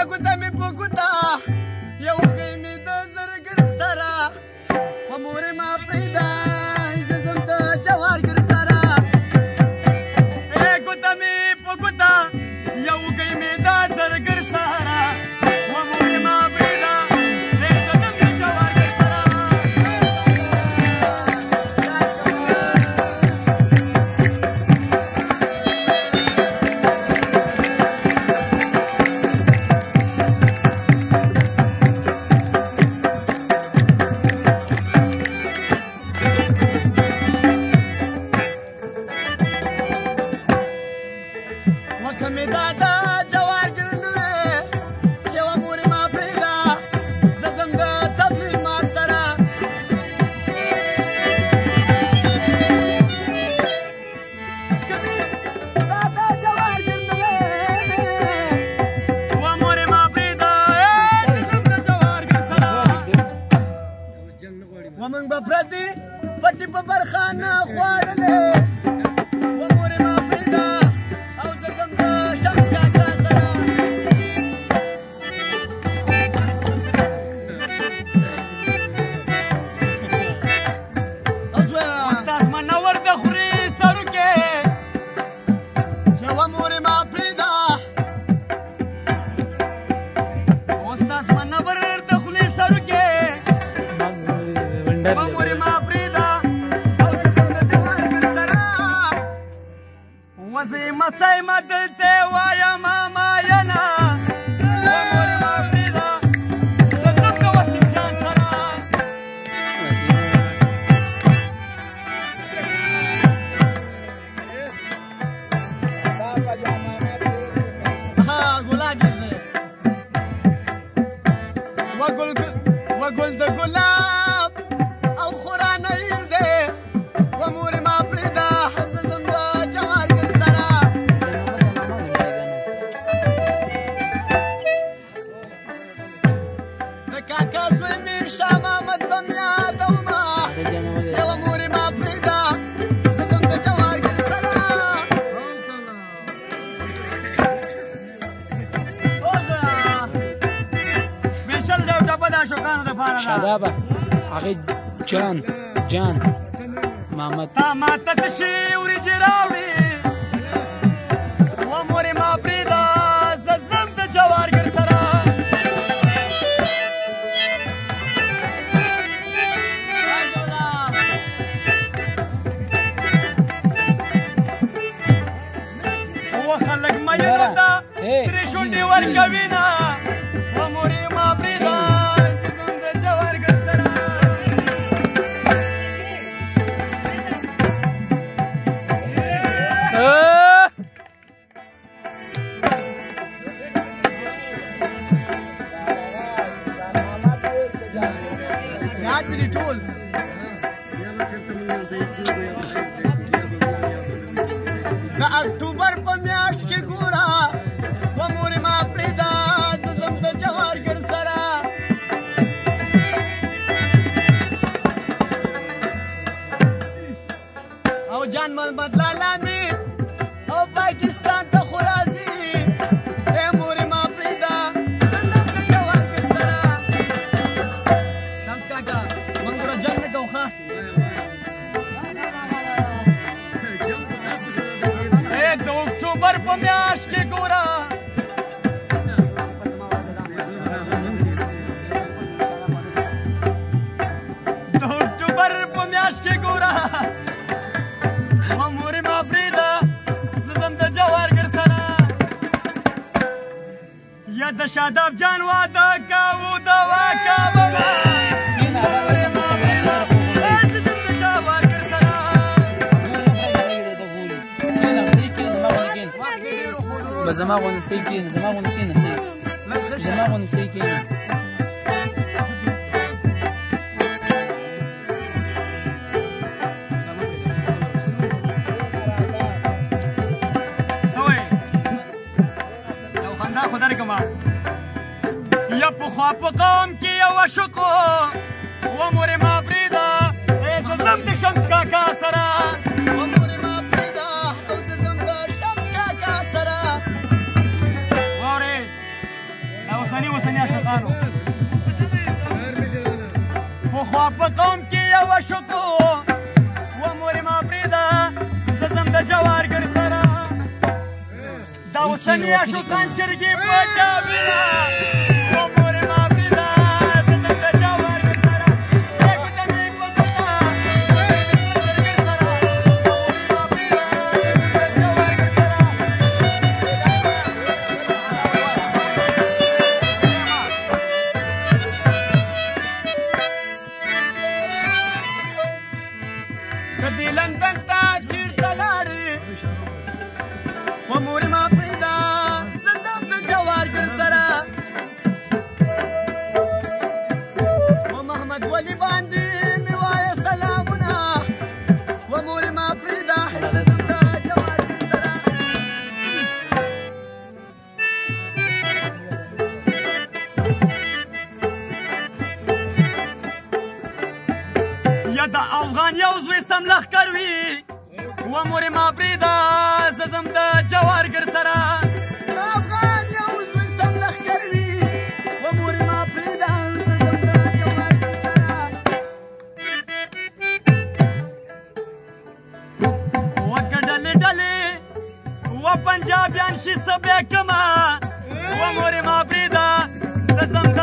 ګوته مې په ګوته یو کوي مې د زرګر سره په مورې ما پرېږده زه ځم د جوارګر سره ګوته مې په ګوته یو کوي مې د زرګر سره په مورې ما پرېږده زه ځم د جوارګر سره ومن بپردي پټي په برخانه خوړلې و مورې ما پرېږده او زه ځم د شمس کاکا سره استاد منور د خوري سروکې و مورې ما پرېږده استاد منور د خوري سروکې مورې ما پرېږده او زه ځم د جوارګر سره وزې مسۍ ما دلته وایم ماینه مورې ما پرېږده زه ځم د وسیم جان سره ګلاب وګل د ګلاب او خورانه هیر دی و مورې ما پرېږده زه ځم د جوارګر سره د کاکا زوی مې شاه محمد به مې یادومه یوه مورې ما پرېږده زه ځم د جوارګر سره سپېشل دی ټپه د اشوکانو دپاره ده شادابه هغې جان محمد تا ماته تشې وریجې راوړې و مورې ما پرېږده زه ځم د جوارګر سره و خلک میینو ته سرې شونډې ورکوي نه و مورې ما پرېږده زه ځم د جوارګر سره یاد مې دي ټول د اکتوبر په میاشت کې ګوره و مورې ما پرېږده زه ځم د جوارګر سره او جان محمد لالا مې او پاکستان ته خو راځي ای مورې ما پرېږده زه ځم د جوارګر سره شمس کاکا موږ ګوره جنګ نه کوو ښه د اکتوبر په میاشت کې ګوره د اکتوبر په میاشت کې ګوره و مورې ما پرېږده زه ځم د جوارګر سره یا د شاداب جان واده کوو دوا کومه زما غونې صحیح کېنه زما غونې کېنه صحیح زما غونې صحیح کېنه یو خندا خو درکړمه یا پخوا په قوم کې یو عشق و مورې ما پرېږده زه ځم د شمس کاکا سره و مورې ما پرېږده او زه ځم د شمس کاکا سره اوسني عاشقانو پخوا په قوم کې یوه شکو و مورې ما پرېږده زه ځم د جوارګر سره دا اوسني عاشقان چرګې په ډابینه و مورې ما پرېږده زه ځم د جوارګر سره ای ګوته مې په ګوته زرګر سره و مورې ما پرېږده زه ځم د جوارګر سره کدی لندن ته چیرته لاړې و مورې ما پرېږده زه ځم د جوارګر سره و محمد ولي باندې مې وایه سلامونه و مورې ما پرېږده زه ځم د جوارګر سره یا د افغان یو زوی سم لښکر وي و مورې ما پرېږده زه ځم د جوارګر سره د افغان یو زوی سم لښکر وي و مورې ما پرېږده زه ځم د جوارګر سره و که ډلې ډلې و پنجابیان شي څه بې کمه و مورې ما پرېږده زه ځم د